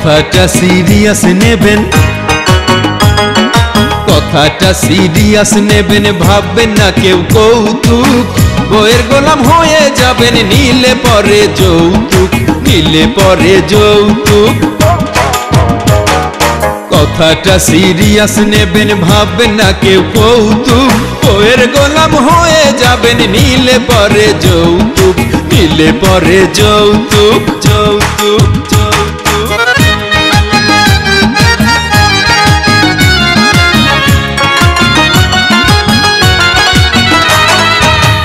কথাটা সিরিয়াস নেবেন, কথাটা সিরিয়াস নেবেন, ভাববেন না কেউ কৌতুক। বইয়ের গোলাম হয়ে যাবেন, নিলে পরে যৌতুক, নিলে পরে যৌতুক। কথাটা সিরিয়াস নেবেন, ভাববেন না কেউ কৌতুক। বইয়ের গোলাম হয়ে যাবেন, নিলে পরে যৌতুক, নিলে পরে যৌতুক, যৌতুক, যৌতুক।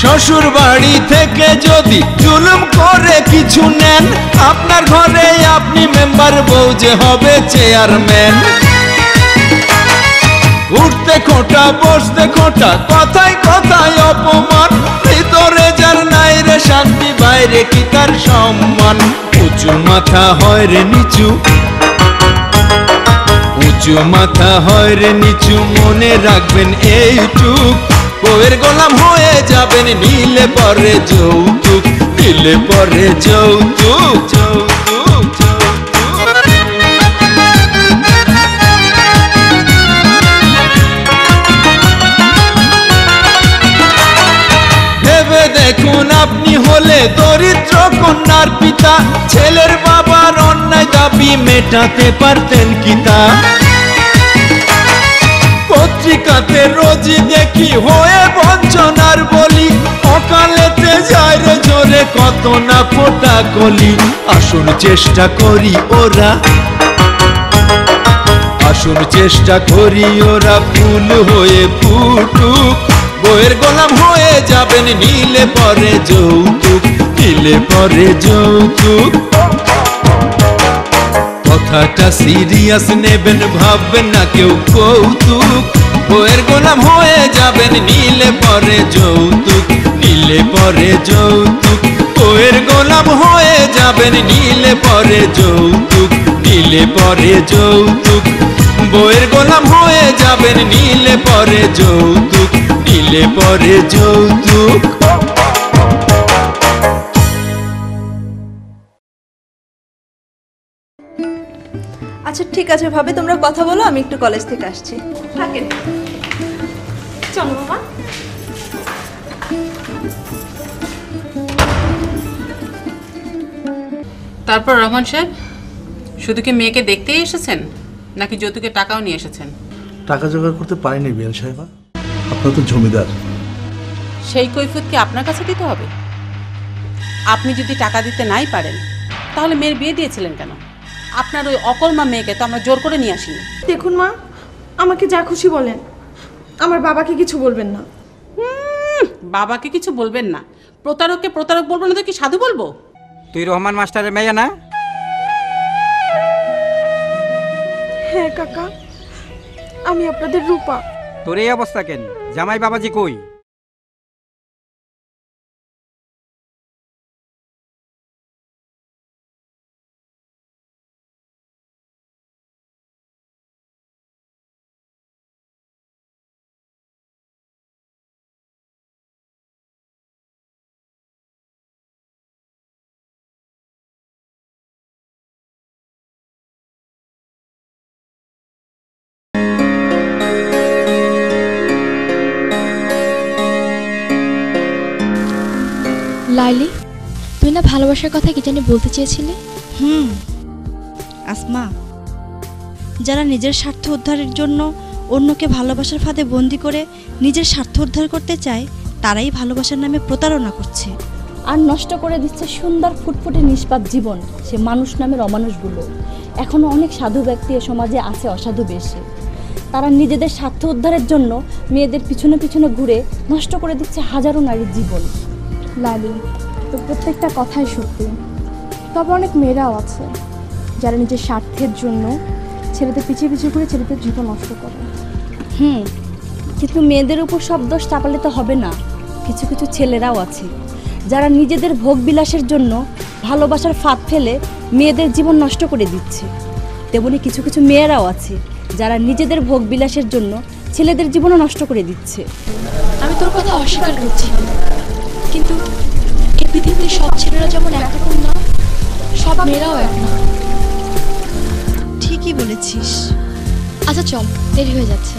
শ্বশুর বাড়ি থেকে যদি জুলুম করে কিছু নেন, আপনার ঘরে আপনি মেম্বার, বউ যে হবে চেয়ারম্যান। উঠতে খোঁটা বসতে খোঁটা, কথায় কথায় অপমান, ভিতরে যার নাই রে শান্তি, বাইরে কি তার সম্মান। উঁচু মাথা হয় রে নিচু, উঁচু মাথা হয় রে নিচু, মনে রাখবেন এইটুক। বউয়ের গোলাম হয়ে যাবেন, নিলে পরে যৌতুক, নিলে পরে যৌতুক, যৌতুক, যৌতুক। ভেবে দেখুন আপনি হলে দরিদ্র কন্যার পিতা, ছেলের বাবার অন্যায় দাবি মেটাতে পারতেন কি তা? পত্রিকাতে রোজই দেখি হয়ে বঞ্চনার বলি, অকালেতে যায় রে ঝরে কত না ফোটা কলি। আসুন চেষ্টা করি ওরা, আসুন চেষ্টা করি ওরা, ফুল হয়ে ফুটুক। বইয়ের গোলাম হয়ে যাবেন, নিলে পরে যৌতুক, নিলে পরে যৌতুক। কথাটা সিরিয়াস নেবেন, ভাববেন না কেউ কৌতুক। বইয়ের গোলাম হয়ে যাবেন, নিলে পরে যৌতুক, নিলে পরে যৌতুক। বইয়ের গোলাম হয়ে যাবেন, নিলে পরে যৌতুক, নিলে পরে যৌতুক। বইয়ের গোলাম হয়ে যাবেন, নিলে পরে যৌতুক, নিলে পরে যৌতুক। আচ্ছা ঠিক আছে ভাবে, তোমরা কথা বলো, আমি একটু কলেজ থেকে আসছি। থাকেন, চলো বাবা। তারপর রহমান সাহেব, শুধু কি মেয়েকে দেখতেই এসেছেন, নাকি যৌতুকের টাকাও নিয়ে এসেছেন? টাকা জোগাড় করতে পারিনি বিয়ান সাহেবা, আপনার তো জমিদার। সেই কৈফিয়ত কি আপনার কাছে দিতে হবে? আপনি যদি টাকা দিতে নাই পারেন, তাহলে মেয়ের বিয়ে দিয়েছিলেন কেন? আপনার ওই অকর্মা মেয়েকে তো আমরা জোর করে নিয়ে আসিনি। দেখুন মা, আমাকে যা খুশি বলেন, আমার বাবাকে কিছু বলবেন না। বাবাকে কিছু বলবেন না? প্রতারককে প্রতারক বলবো না তো কি সাধু বলবো? তুই রহমান মাস্টারের মেয়ে না? হ্যাঁ কাকা, আমি আপনাদের রূপা। তোর এই অবস্থা কেন? জামাই বাবাজি কই? লাইলি, তুই না ভালোবাসার কথা কি জানি বলতে চেয়েছিলে? আসমা, যারা নিজের স্বার্থ উদ্ধারের জন্য অন্যকে ভালোবাসার ফাঁদে বন্দি করে নিজের স্বার্থ উদ্ধার করতে চায়, তারাই ভালোবাসার নামে প্রতারণা করছে আর নষ্ট করে দিচ্ছে সুন্দর ফুটফুটে নিষ্পাপ জীবন সে মানুষ নামের অমানুষগুলো। এখনো অনেক সাধু ব্যক্তি এ সমাজে আছে অসাধু বেশে, তারা নিজেদের স্বার্থ উদ্ধারের জন্য মেয়েদের পিছনে পিছনে ঘুরে নষ্ট করে দিচ্ছে হাজারো নারীর জীবন। লালি, তো প্রত্যেকটা কথাই সত্যি, তবে অনেক মেয়েরাও আছে যারা নিজের স্বার্থের জন্য ছেলেদের পিছিয়ে পিছিয়ে ঘুরে ছেলেদের জীবন নষ্ট করে। কিন্তু মেয়েদের উপর সব দোষ চাপালে তো হবে না। কিছু কিছু ছেলেরাও আছে যারা নিজেদের ভোগ বিলাসের জন্য ভালোবাসার ফাঁদ ফেলে মেয়েদের জীবন নষ্ট করে দিচ্ছে। তেমনি কিছু কিছু মেয়েরাও আছে যারা নিজেদের ভোগ বিলাসের জন্য ছেলেদের জীবনও নষ্ট করে দিচ্ছে। আমি তোর কথা অস্বীকার করছি, কিন্তু এই পৃথিবীতে সব ছেলেরা যেমন একরকম না, সব মেয়েরাও এক না। ঠিকই বলেছিস। আচ্ছা চল, দেরি হয়ে যাচ্ছে।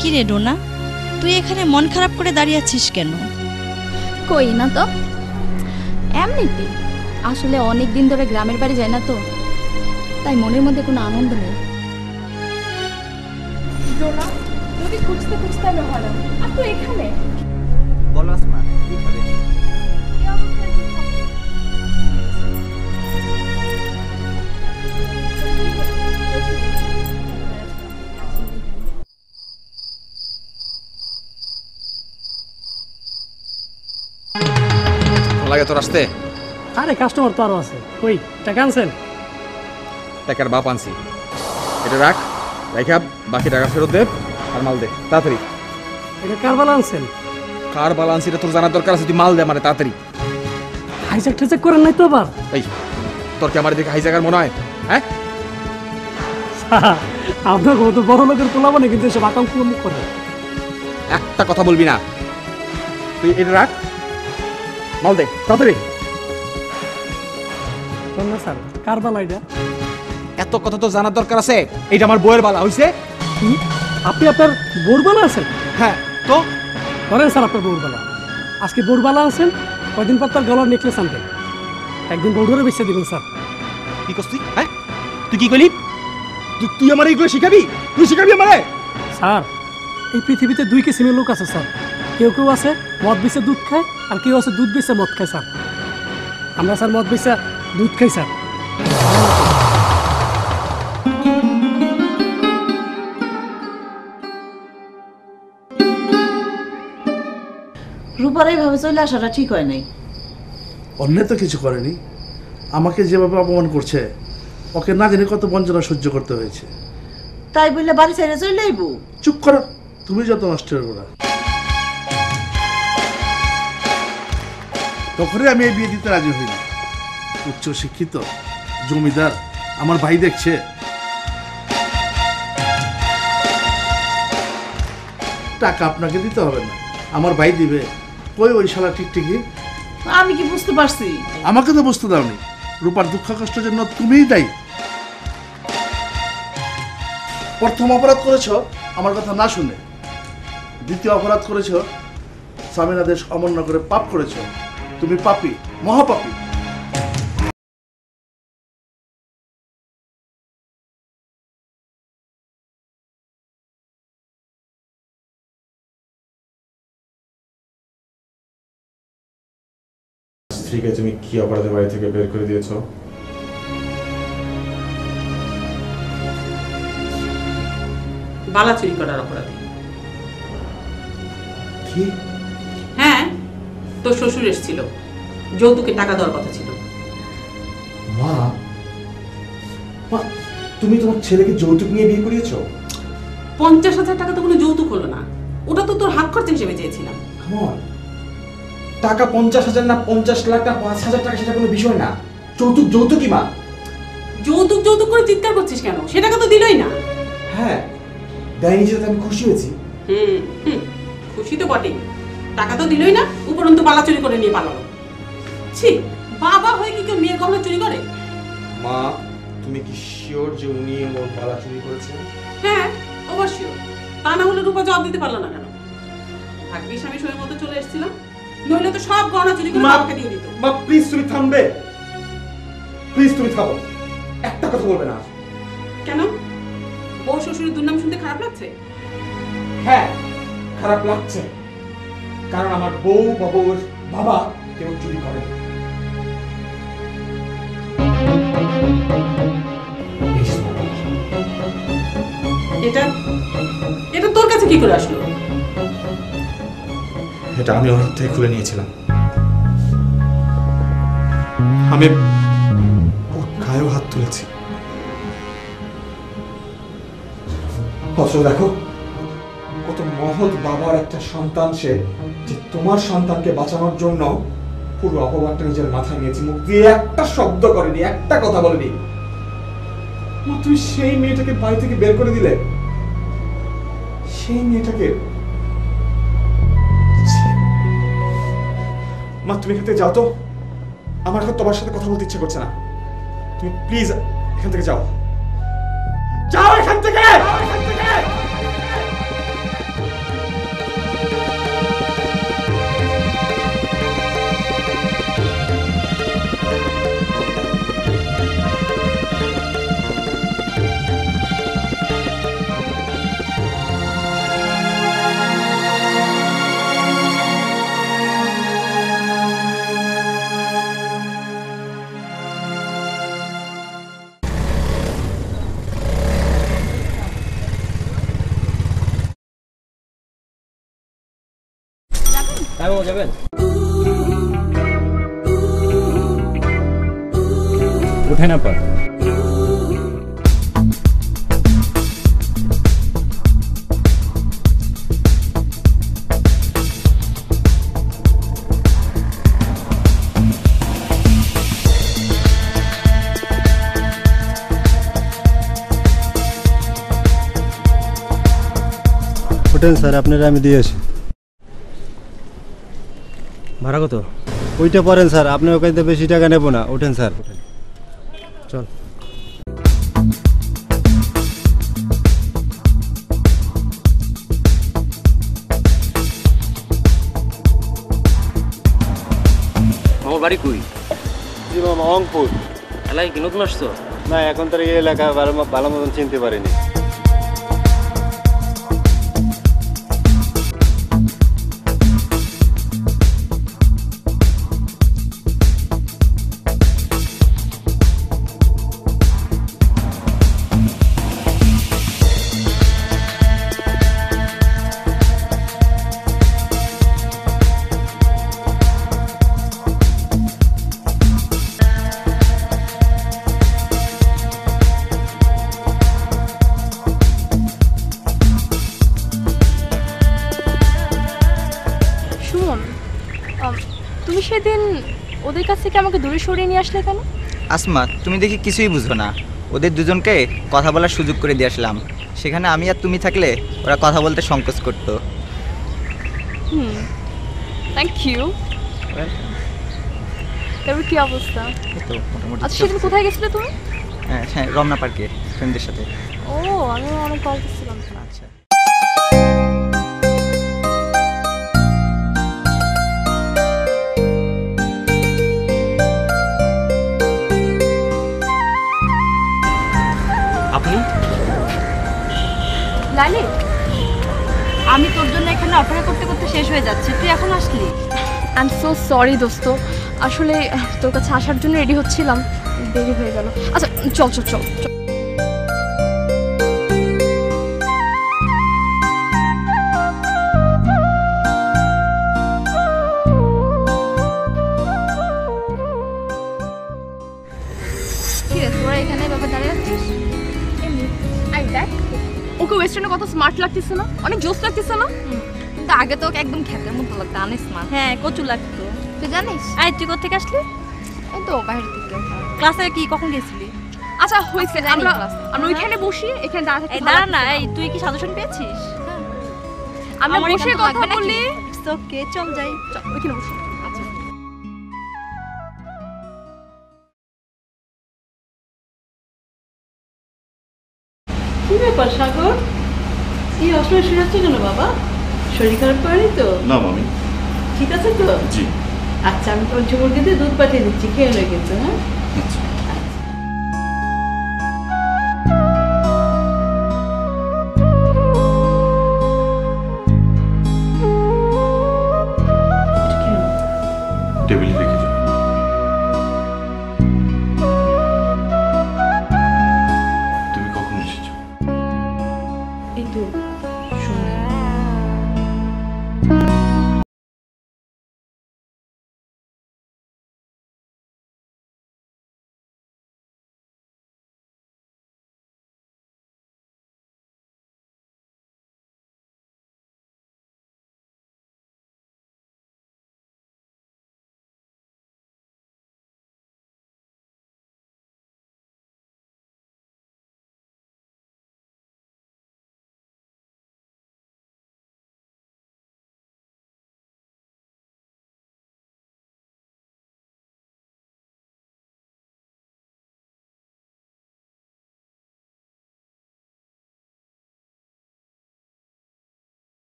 কি রে ডোনা, তুই এখানে মন খারাপ করে দাঁড়িয়ে আছিস কেন? কই না তো, এমনিতে। আসলে অনেক দিন ধরে গ্রামের বাড়ি যায় না তো, তাই মনের মধ্যে কোনো আনন্দ নেই। যদি খুঁজতে খুঁজতে আমি হারাম, আর তুই এখানে বলো আসমা, কি খাবে? লাগে তোর আসতে? আরে কাস্টমার তো আরো আছে। কই টাকা আনছেন? টাকার বাপ আনছি, এটা রাখ, রাখা বাকি টাকা ফেরত দে আর মাল দে তাড়াতাড়ি। এটা কার বালা আনছেন? কার বালা আনছি এটা তোর জানার দরকার আছে, তুই মাল দে মানে তাড়াতাড়ি। হাইজাক ঠেজাক করেন নাই তো আবার? এই তোর কি আমার দিকে হাইজাকার মনে হয়? হ্যাঁ, আপনার কত বড় লোকের পোলা মানে কিন্তু এসব আকাঙ্ক্ষ মুখ করে। একটা কথা বলবি না, তুই এটা রাখ, মাল দে তাড়াতাড়ি। না স্যার, কার বালা এটা? এত কথা তো জানার দরকার আছে, এইটা আমার বউয়ের বালা হইছে। আপনি আপনার বোর বালা আছেন? হ্যাঁ তো করেন স্যার আপনার বোর বালা। আজকে বোর বালা আছেন, কয়দিন পর তার গলার নেকলেস আনবেন, একদিন বউডরে বেঁচে দিবেন স্যার। কি করছিস তুই? হ্যাঁ তুই কি করলি? তুই আমার এইগুলো শিখাবি? তুই শিখাবি আমারে? স্যার, এই পৃথিবীতে দুই কিসিমের লোক আছে স্যার। কেউ কেউ আছে মদ বেচে দুধ খায়, আর কেউ আছে দুধ বেচে মদ খায় স্যার। আমরা স্যার মদ বেচে দুধ খাই স্যার। রূপার এইভাবে চলে আসাটা ঠিক হয় নাই। অন্যায় তো কিছু করেনি, আমাকে যেভাবে অপমান করছে, ওকে না জেনে কত বঞ্চনা সহ্য করতে হয়েছে। তাই বললে বাড়ি ছেড়ে চলে আইব? চুপ করো, তুমি যত নষ্টের গোড়া। তখনই আমি এই বিয়ে দিতে রাজি হইনি। উচ্চ শিক্ষিত জমিদার আমার ভাই দেখছে, টাকা আপনাকে দিতে হবে না, আমার ভাই দিবে। কই ওই শালা টিকটিকি? আমি কি বুঝতে পারছি? আমাকে তো বুঝতে দাওনি। রূপার দুঃখ কষ্টের জন্য তুমিই দায়ী। প্রথম অপরাধ করেছো আমার কথা না শুনে, দ্বিতীয় অপরাধ করেছো স্বামীর আদেশ অমান্য করে পাপ করেছো। তুমি পাপী, মহাপাপী। স্ত্রীকে তুমি কি অপরাধে বাড়ি থেকে বের করে দিয়েছো? বালা চুরি করার অপরাধে। কি? হ্যাঁ, তোর শ্বশুর এসেছিল, যৌতুকে টাকা দেওয়ার কথা ছিল। মা, মা, তুমি তোমার ছেলেকে যৌতুক নিয়ে বিয়ে করিয়েছো? 50,000 টাকা তো কোনো যৌতুক হলো না, ওটা তো তোর হাত খরচ হিসেবে চেয়েছিলাম। টাকা 50,000 না 50 লাখ না 5,000 টাকা সেটা কোনো বিষয় না। যৌতুক যৌতুকই মা। যৌতুক যৌতুক করে চিৎকার করছিস কেন? সে টাকা তো দিলই না। হ্যাঁ, দেয়নি যেতে আমি খুশি হয়েছি। খুশি তো বটেই, টাকা তো দিলই না, উপরন্তু বালা চুরি করে নিয়ে পালালো। ছি, বাবা হয়ে কি কেউ মেয়ের গহনা চুরি করে? মা, তুমি কি শিওর যে উনি ওর বালা চুরি করেছেন? হ্যাঁ, অবশ্যই। তা না হলে রূপা জবাব দিতে পারলো না কেন? ভাগ্যিস আমি সময় মতো চলে এসেছিলাম, নইলে তো সব গহনা চুরি করে বাবাকে দিয়ে দিত। মা প্লিজ তুমি থামবে, প্লিজ তুমি থামো, একটা কথা বলবে না। কেন? বউ শ্বশুরের দুর্নাম শুনতে খারাপ লাগছে? হ্যাঁ, খারাপ লাগছে, কারণ আমার বউ বা বউর বাবা কেউ চুরি করে। এটা এটা তোর কাছে কি করে আসলো? এটা আমি ওর থেকে খুলে নিয়েছিলাম। আমি ওর গায়েও হাত তুলেছি। অথচ দেখো, কত মহৎ বাবার একটা সন্তান সে, যে তোমার সন্তানকে বাঁচানোর জন্য পুরো অপবাদটা নিজের মাথায় নিয়েছে, মুখ দিয়ে একটা শব্দ করেনি, একটা কথা বলেনি। তুমি সেই মেয়েটাকে বাড়ি থেকে বের করে দিলে, সেই মেয়েটাকে। মা তুমি এখান থেকে যাও তো, আমার এখন তোমার সাথে কথা বলতে ইচ্ছে করছে না। তুমি প্লিজ এখান থেকে যাও, যাও এখান থেকে। যাবেন? উঠেন আপা। ওঠেন স্যার, আপনারা আমি দিয়ে আসি। ভাড়া কত? ওইটা পড়েন স্যার, আপনার ওখানে বেশি টাকা নেব না। ওঠেন স্যার, চল। আমার বাড়ি কই? জি মামা, অঙ্কপুর। এলাকায় কি নতুন আসছো? না, এখন তো এই এলাকা ভালো মতন চিনতে পারিনি। তুমি সেদিন ওদের কাছ থেকে আমাকে দূরে সরিয়ে নিয়ে আসলে কেন? আসমা, তুমি দেখি কিছুই বুঝো না। ওদের দুজনকে কথা বলার সুযোগ করে দিয়ে আসলাম। সেখানে আমি আর তুমি থাকলে ওরা কথা বলতে সংকোচ করতো। Thank you. তারপর কি অবস্থা? আচ্ছা, সেদিন কোথায় গেছিলে তুমি? হ্যাঁ, রমনা পার্কে ফ্রেন্ডদের সাথে। ও, আমি অনেক কল করছিলাম। আচ্ছা, আপনি? লাইলি, আমি তোর জন্য এখানে অপেক্ষা করতে করতে শেষ হয়ে যাচ্ছে, তুই এখন আসলি? আই এম সো সরি দোস্ত, আসলে তোর কাছে আসার জন্য রেডি হচ্ছিলাম, দেরি হয়ে গেল। আচ্ছা চল চল চল চল। কি রে, তোরা এখানে এভাবে দাঁড়িয়ে আছিস? এমনি আই দেখ, ওকে ওয়েস্টার্নে কত স্মার্ট লাগতেছে না? অনেক জোস লাগতেছে না? কিন্তু আগে তো ওকে একদম খেতের মতো লাগতো, অনেক স্মার্ট। হ্যাঁ, কচু লাগতো। তুই জানিস? আই, তুই কোথা থেকে আসলি? এই তো বাইরে থেকে। ক্লাসে কি কখন গেছিলি? আচ্ছা হইছে, আমরা ওইখানে বসি, এখানে দাঁড়া থাকি। দাঁড়া না, এই তুই কি সাজেশন পেয়েছিস? আমরা বসে কথা বলি। ইটস ওকে, চল যাই। চল ওইখানে বসি। আচ্ছা। কি ব্যাপার সাগর, এই অসময় শুয়ে যাচ্ছ কেন বাবা? শরীর খারাপ করেনি তো? না মামি, ঠিক আছে তো? জি। আচ্ছা, আমি তোর মুরগিতে দুধ পাঠিয়ে দিচ্ছি, খেয়ে নেই কিন্তু। হ্যাঁ, আচ্ছা। টেবিলে রেখে যাও। তুমি কখন এসেছো? এই তো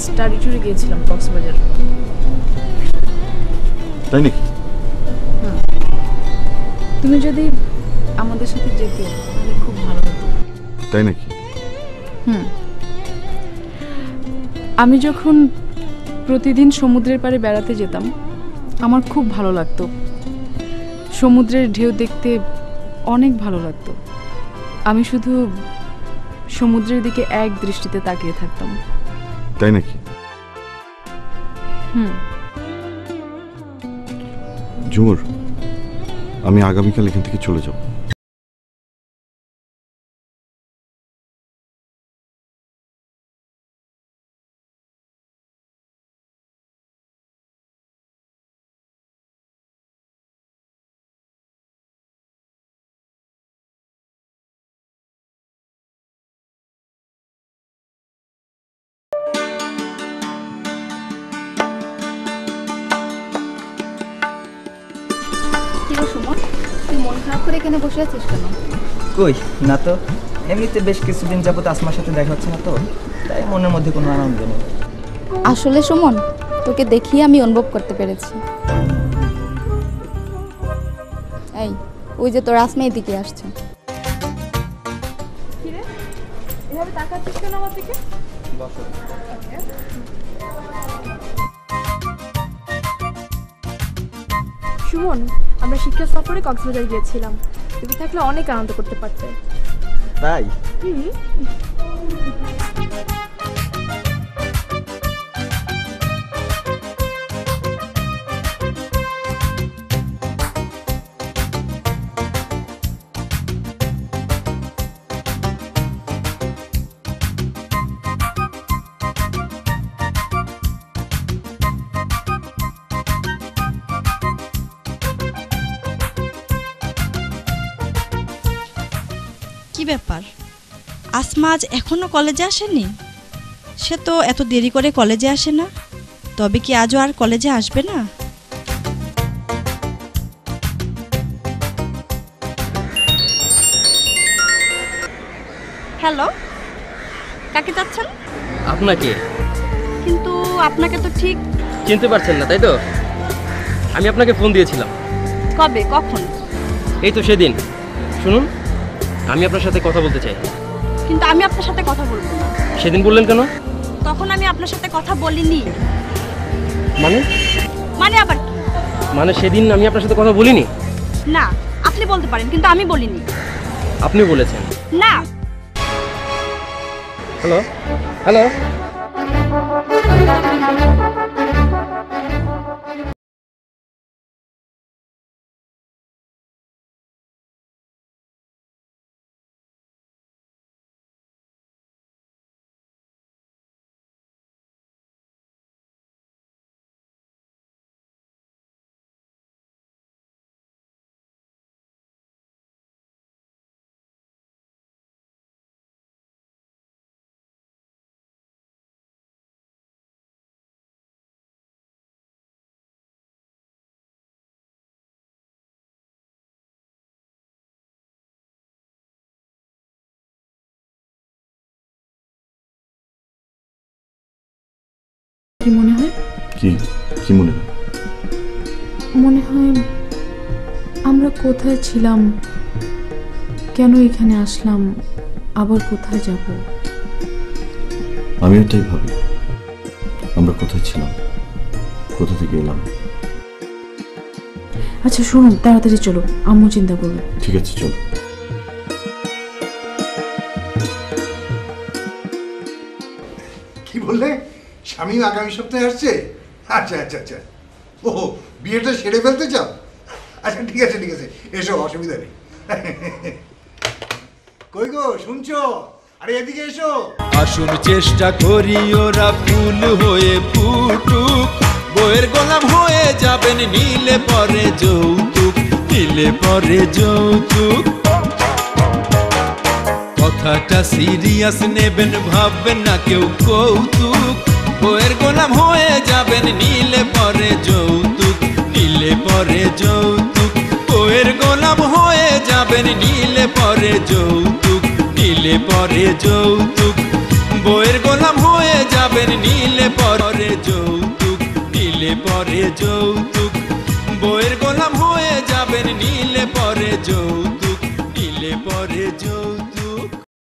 স্টাডি ট্যুরে গিয়েছিলাম কক্সবাজার। তাই নাকি? তুমি যদি আমাদের সাথে যেতে তাহলে খুব ভালো হতো। তাই নাকি? আমি যখন প্রতিদিন সমুদ্রের পাড়ে বেড়াতে যেতাম আমার খুব ভালো লাগতো। সমুদ্রের ঢেউ দেখতে অনেক ভালো লাগতো। আমি শুধু সমুদ্রের দিকে এক দৃষ্টিতে তাকিয়ে থাকতাম। তাই নাকি? ঝুমুর, আমি আগামীকাল এখান থেকে চলে যাব। সুমন, তুই মন খারাপ করে এখানে বসে আছিস কেন? কই না তো, এমনিতে বেশ কিছুদিন যাবত আসমার সাথে দেখা হচ্ছে না তো, তাই মনের মধ্যে কোনো আনন্দ নেই। আসলে সুমন, তোকে দেখিয়ে আমি অনুভব করতে পেরেছি। এই, ওই যে তোর আসমা এদিকে আসছে। এভাবে তাকাচ্ছিস কেন আমার দিকে? সুমন, আমরা শিক্ষা সফরে কক্সবাজার গিয়েছিলাম। তুমি থাকলে অনেক আনন্দ করতে পারতে। তাই? কি ব্যাপার, আসমা আজ এখনো কলেজে আসেনি? সে তো এত দেরি করে কলেজে আসে না, তবে কি আজও আর কলেজে আসবে না? হ্যালো, কাকে যাচ্ছেন? আপনাকে। কিন্তু আপনাকে তো ঠিক চিনতে পারছেন না তাই তো? আমি আপনাকে ফোন দিয়েছিলাম। কবে, কখন? এই তো সেদিন। শুনুন, আমি আপনার সাথে কথা বলতে চাই। কিন্তু আমি আপনার সাথে কথা বলবো না। সেদিন বললেন কেন? তখন আমি আপনার সাথে কথা বলিনি। মানে? মানে আবার কি? মানে সেদিন আমি আপনার সাথে কথা বলিনি? না, আপনি বলতে পারেন কিন্তু আমি বলিনি। আপনি বলেছেন। না। হ্যালো হ্যালো, কি মনে হয়? কি কি মনে হয়? মনে হয় আমরা কোথায় ছিলাম, কেন এখানে আসলাম, আবার কোথায় যাব। আমি এটাই ভাবি, আমরা কোথায় ছিলাম, কোথা থেকে এলাম। আচ্ছা শুনুন, তাড়াতাড়ি চলো, আম্মু চিন্তা করবে। ঠিক আছে, চলো। কি বললে? স্বামী আগামী সপ্তাহে আসছে? আচ্ছা আচ্ছা আচ্ছা, ও বিয়েটা সেরে ফেলতে চাও? আচ্ছা ঠিক আছে ঠিক আছে, এসো, অসুবিধা নেই। কই গো, শুনছো? আরে এদিকে এসো। আসুন চেষ্টা করি ওরা ফুল হয়ে ফুটুক, বইয়ের গোলাম হয়ে যাবেন নীলে পরে যৌতুক, নীলে পরে যৌতুক। কথাটা সিরিয়াস নেবেন, ভাববেন না কেউ কৌতুক, বইয়ের গোলাম হয়ে যাবেন নীলে পরে যৌতুক, নীলে পরে যৌতুক। বইয়ের গোলাম হয়ে যাবেন নীলে পরে যৌতুক, নীলে পরে যৌতুক। বইয়ের গোলাম হয়ে যাবেন নিলে পরে যৌতুক, নিলে পরে যৌতুক, বইয়ের